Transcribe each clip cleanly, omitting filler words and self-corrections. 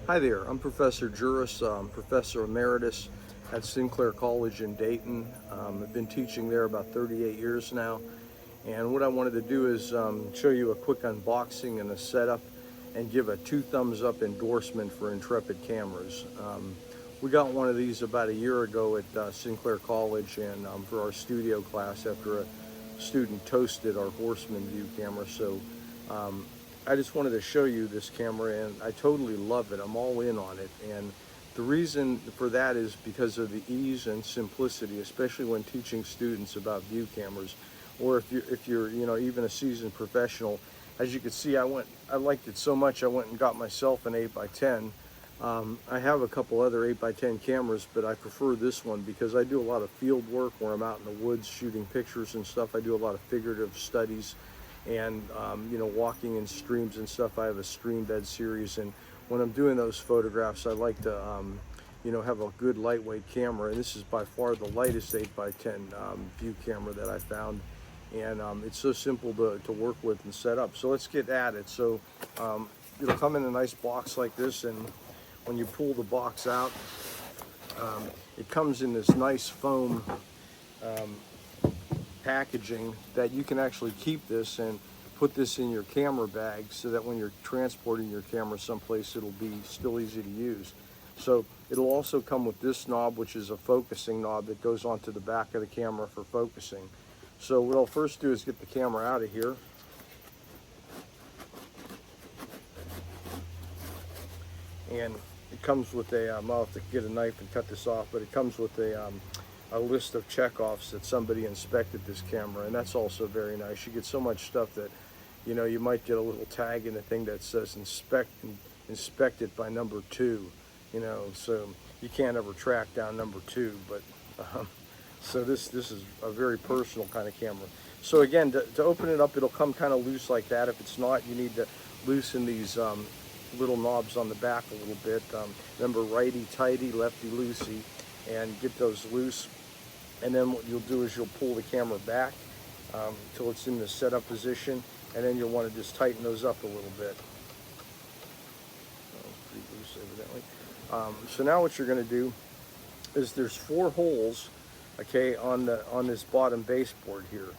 Hi there, I'm Professor Juris, Professor Emeritus at Sinclair College in Dayton. I've been teaching there about 38 years now, and what I wanted to do is show you a quick unboxing and a setup and give a 2 thumbs up endorsement for Intrepid cameras. We got one of these about a year ago at Sinclair College, and for our studio class after a student toasted our Horseman View camera. So I just wanted to show you this camera, and I totally love it. I'm all in on it, and the reason for that is because of the ease and simplicity, especially when teaching students about view cameras, or if you're even a seasoned professional. As you can see, I liked it so much I went and got myself an 8x10. I have a couple other 8x10 cameras, but I prefer this one because I do a lot of field work where I'm out in the woods shooting pictures and stuff. I do a lot of figurative studies and walking in streams and stuff. I have a stream bed series, and when I'm doing those photographs, I like to have a good lightweight camera, and this is by far the lightest 8x10 view camera that I found, and it's so simple to work with and set up. So let's get at it. So it'll come in a nice box like this, and when you pull the box out, it comes in this nice foam packaging that you can actually keep this and put this in your camera bag so that when you're transporting your camera someplace, it'll be still easy to use. So it'll also come with this knob, which is a focusing knob that goes onto the back of the camera for focusing. So what I'll first do is get the camera out of here. And it comes with I'll have to get a knife and cut this off, but it comes with a list of checkoffs that somebody inspected this camera, and that's also very nice. You get so much stuff that you might get a little tag in the thing that says inspected by number 2, so you can't ever track down number 2. But so this is a very personal kind of camera. So again, to open it up, it'll come kind of loose like that. If it's not, you need to loosen these little knobs on the back a little bit. Remember, righty tighty, lefty loosey, and get those loose. And then what you'll do is you'll pull the camera back till it's in the setup position, and then you'll want to just tighten those up a little bit. Pretty loose, evidently. So now what you're going to do is there's 4 holes, okay, on this bottom baseboard here,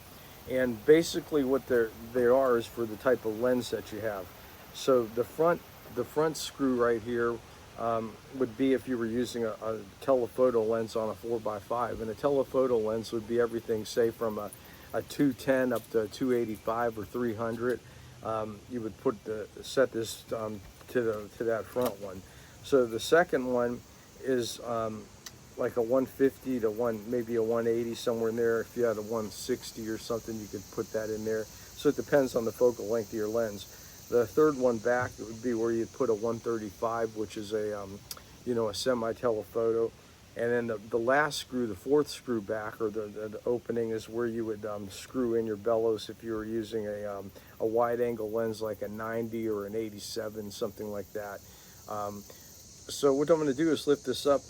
and basically what they are is for the type of lens that you have. So the front screw right here would be if you were using a telephoto lens on a 4x5, and a telephoto lens would be everything, say from a 210 up to 285 or 300. You would set this to that front one. So the second one is like a 150 to maybe a 180, somewhere in there. If you had a 160 or something, you could put that in there. So it depends on the focal length of your lens. The third one back, it would be where you'd put a 135, which is a semi-telephoto. And then the last screw, the 4th screw back, or the opening, is where you would screw in your bellows if you were using a wide-angle lens like a 90 or an 87, something like that. So what I'm going to do is lift this up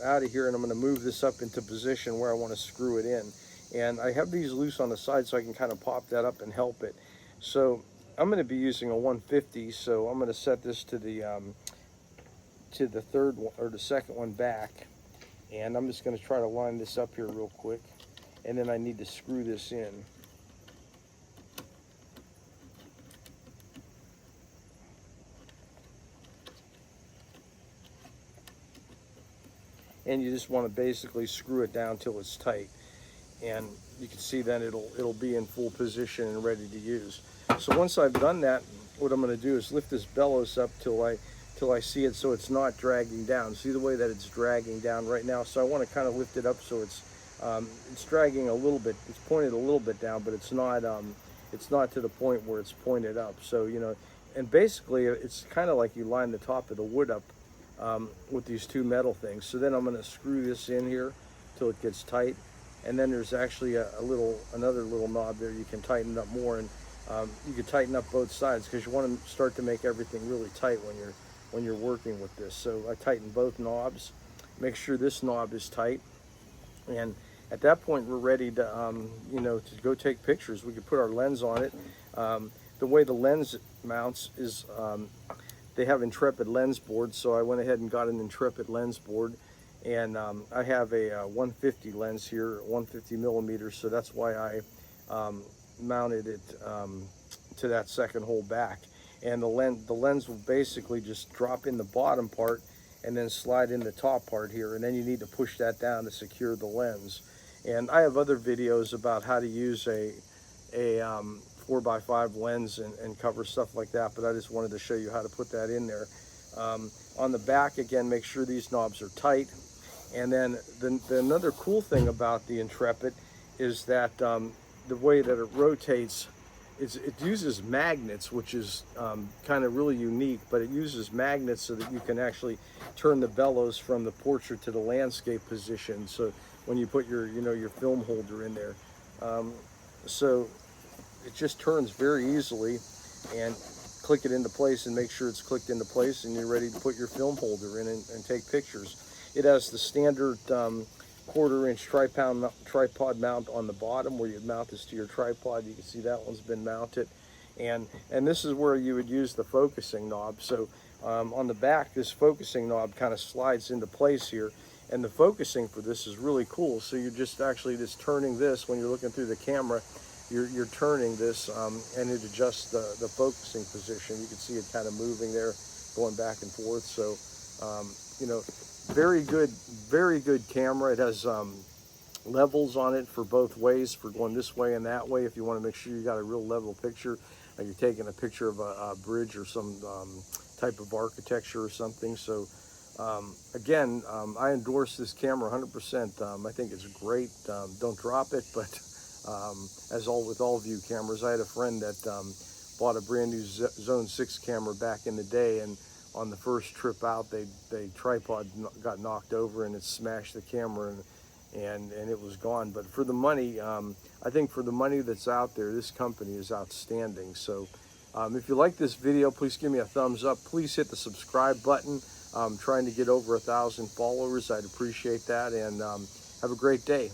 out of here, and I'm going to move this up into position where I want to screw it in. And I have these loose on the side so I can kind of pop that up and help it. So I'm going to be using a 150, so I'm going to set this to the third one, or the second one back, and I'm just going to try to line this up here real quick, and then I need to screw this in. And you just want to basically screw it down till it's tight, and you can see then it'll be in full position and ready to use. So once I've done that, what I'm going to do is lift this bellows up till I see it so it's not dragging down. See the way that it's dragging down right now? So I want to kind of lift it up so it's dragging a little bit. It's pointed a little bit down, but it's not to the point where it's pointed up. So and basically it's kind of like you line the top of the wood up with these 2 metal things. So then I'm going to screw this in here till it gets tight, and then there's actually another little knob there you can tighten up more, and you can tighten up both sides because you want to start to make everything really tight when you're working with this. So I tighten both knobs, make sure this knob is tight, and at that point we're ready to to go take pictures. We could put our lens on it. The way the lens mounts is they have Intrepid lens boards, so I went ahead and got an Intrepid lens board. And I have a 150 lens here, 150 millimeters, so that's why I mounted it to that second hole back. And the lens will basically just drop in the bottom part and then slide in the top part here, and then you need to push that down to secure the lens. And I have other videos about how to use a 4x5 lens and cover stuff like that, but I just wanted to show you how to put that in there. On the back, again, make sure these knobs are tight. And then another cool thing about the Intrepid is that the way that it rotates is it uses magnets, which is kind of really unique, but it uses magnets so that you can actually turn the bellows from the portrait to the landscape position. So when you put your, your film holder in there, so it just turns very easily, and click it into place and make sure it's clicked into place, and you're ready to put your film holder in and take pictures. It has the standard 1/4-inch tripod mount on the bottom where you'd mount this to your tripod. You can see that one's been mounted. And this is where you would use the focusing knob. So on the back, this focusing knob kind of slides into place here. And the focusing for this is really cool. So you're just actually just turning this when you're looking through the camera. You're turning this and it adjusts the focusing position. You can see it kind of moving there, going back and forth. So, very good camera. It has levels on it for both ways, for going this way and that way, if you want to make sure you got a real level picture, like you're taking a picture of a bridge or some type of architecture or something. So again, I endorse this camera 100%. I think it's great. Don't drop it, but with all view cameras, I had a friend that bought a brand new Zone 6 camera back in the day, and on the first trip out, the tripod got knocked over and it smashed the camera, and it was gone. But for the money, I think for the money that's out there, this company is outstanding. So if you like this video, please give me a thumbs up. Please hit the subscribe button. I'm trying to get over 1,000 followers. I'd appreciate that, and have a great day.